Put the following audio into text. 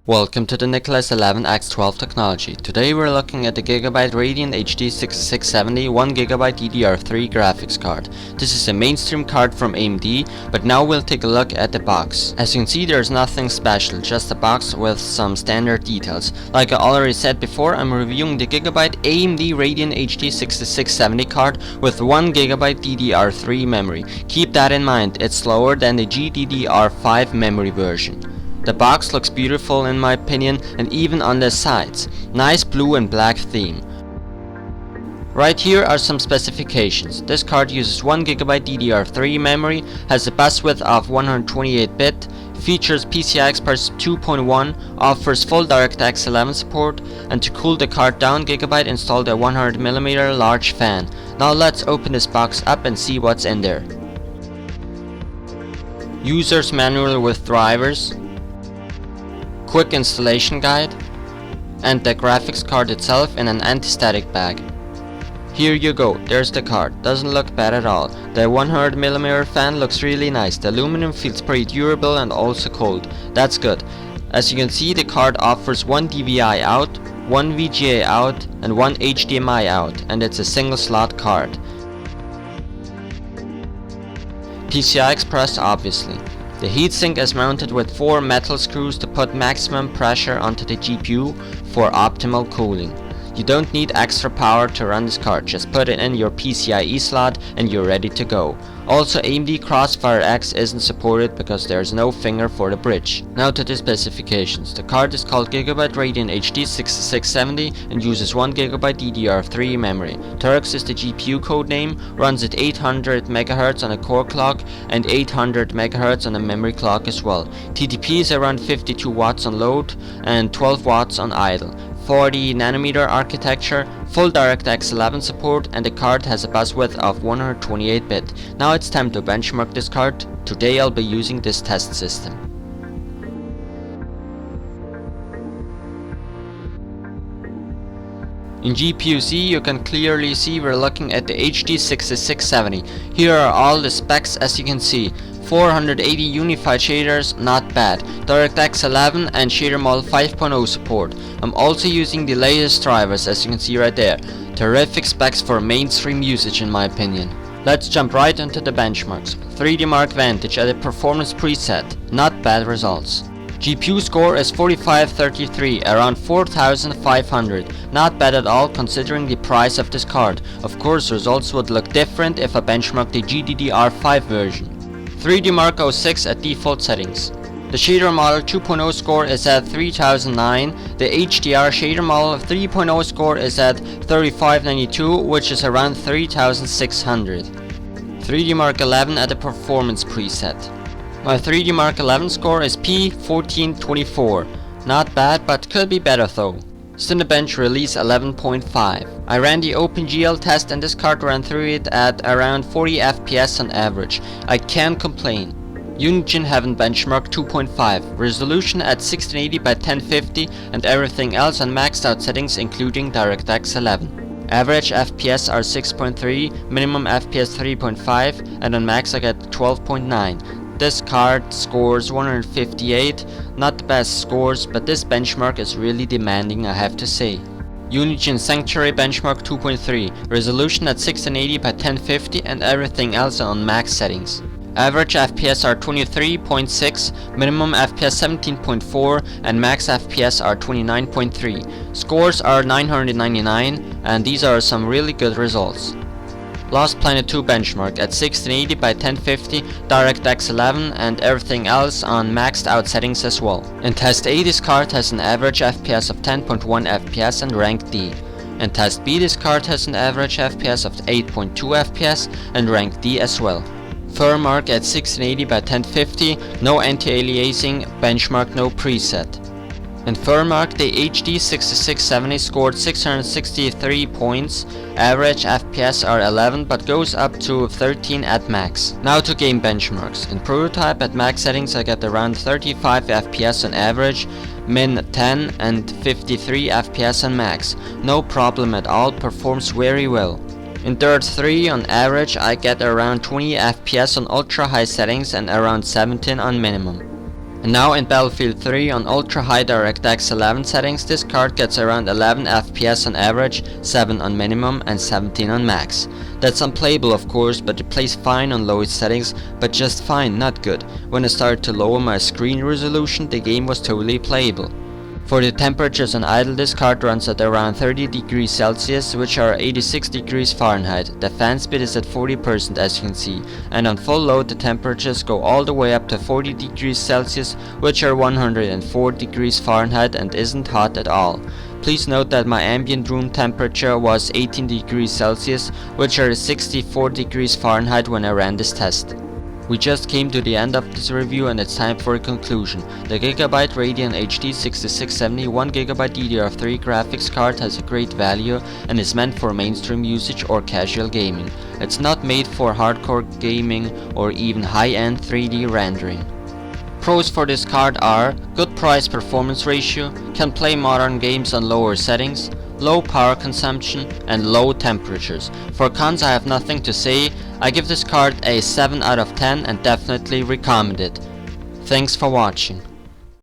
Welcome to the Nicholas 11X12 technology. Today we're looking at the GIGABYTE Radeon HD 6670 1GB DDR3 graphics card. This is a mainstream card from AMD, but now we'll take a look at the box. As you can see, there's nothing special, just a box with some standard details. Like I already said before, I'm reviewing the GIGABYTE AMD Radeon HD 6670 card with 1GB DDR3 memory. Keep that in mind, it's slower than the GDDR5 memory version. The box looks beautiful in my opinion, and even on the sides. Nice blue and black theme. Right here are some specifications. This card uses 1GB DDR3 memory, has a bus width of 128-bit, features PCI Express 2.1, offers full DirectX 11 support, and to cool the card down, GIGABYTE installed a 100mm large fan. Now let's open this box up and see what's in there. User's manual with drivers, quick installation guide, and the graphics card itself in an anti-static bag. Here you go, there's the card. Doesn't look bad at all. The 100mm fan looks really nice. The aluminum feels pretty durable and also cold. That's good. As you can see, the card offers one DVI out, one VGA out, and one HDMI out, and it's a single slot card. PCI Express obviously. The heatsink is mounted with 4 metal screws to put maximum pressure onto the GPU for optimal cooling. You don't need extra power to run this card, just put it in your PCIe slot and you're ready to go. Also, AMD Crossfire X isn't supported because there's no finger for the bridge. Now to the specifications. The card is called GIGABYTE Radeon HD 6670 and uses 1GB DDR3 memory. Turks is the GPU codename, runs at 800 MHz on a core clock and 800 MHz on a memory clock as well. TDP is around 52 watts on load and 12 watts on idle. 40nm architecture, full DirectX 11 support, and the card has a bus width of 128-bit. Now it's time to benchmark this card. Today I'll be using this test system. In GPU-C you can clearly see we're looking at the HD 6670. Here are all the specs as you can see. 480 unified shaders, not bad. DirectX 11 and shader model 5.0 support. I'm also using the latest drivers as you can see right there. Terrific specs for mainstream usage in my opinion. Let's jump right into the benchmarks. 3D Mark Vantage at a performance preset, not bad results. GPU score is 4533, around 4500. Not bad at all considering the price of this card. Of course results would look different if I benchmark the GDDR5 version. 3D Mark 06 at default settings. The shader model 2.0 score is at 3009. The HDR shader model 3.0 score is at 3592, which is around 3600. 3D Mark 11 at the performance preset. My 3D Mark 11 score is P1424. Not bad, but could be better though. Cinebench release 11.5. I ran the OpenGL test and this card ran through it at around 40 FPS on average. I can't complain. Unigine haven't benchmarked 2.5. Resolution at 1680 by 1050 and everything else on maxed out settings including DirectX 11. Average FPS are 6.3, minimum FPS 3.5, and on max I get 12.9. This card scores 158, not the best scores, but this benchmark is really demanding I have to say. Unigine Sanctuary benchmark 2.3, resolution at 1680 by 1050 and everything else on max settings. Average FPS are 23.6, minimum FPS 17.4 and max FPS are 29.3. Scores are 999 and these are some really good results. Lost Planet 2 benchmark at 1680 by 1050, DirectX 11 and everything else on maxed out settings as well. In Test A this card has an average FPS of 10.1 FPS and rank D. In Test B this card has an average FPS of 8.2 FPS and rank D as well. Firmark at 1680 by 1050, no anti-aliasing, benchmark no preset. In Firmark the HD 6670 scored 663 points, average FPS are 11 but goes up to 13 at max. Now to game benchmarks. In Prototype at max settings I get around 35 FPS on average, min 10 and 53 FPS on max. No problem at all, performs very well. In Dirt 3 on average I get around 20 FPS on ultra high settings and around 17 on minimum. And now in Battlefield 3 on ultra high DirectX 11 settings, this card gets around 11 FPS on average, 7 on minimum and 17 on max. That's unplayable of course, but it plays fine on lowest settings, but just fine, not good. When I started to lower my screen resolution, the game was totally playable. For the temperatures on idle, this card runs at around 30 degrees Celsius, which are 86 degrees Fahrenheit. The fan speed is at 40% as you can see, and on full load the temperatures go all the way up to 40 degrees Celsius, which are 104 degrees Fahrenheit and isn't hot at all. Please note that my ambient room temperature was 18 degrees Celsius, which are 64 degrees Fahrenheit when I ran this test. We just came to the end of this review and it's time for a conclusion. The GIGABYTE Radeon HD 6670 1GB DDR3 graphics card has a great value and is meant for mainstream usage or casual gaming. It's not made for hardcore gaming or even high-end 3D rendering. Pros for this card are good price-performance ratio, can play modern games on lower settings, low power consumption and low temperatures. For cons I have nothing to say. I give this card a 7 out of 10 and definitely recommend it. Thanks for watching.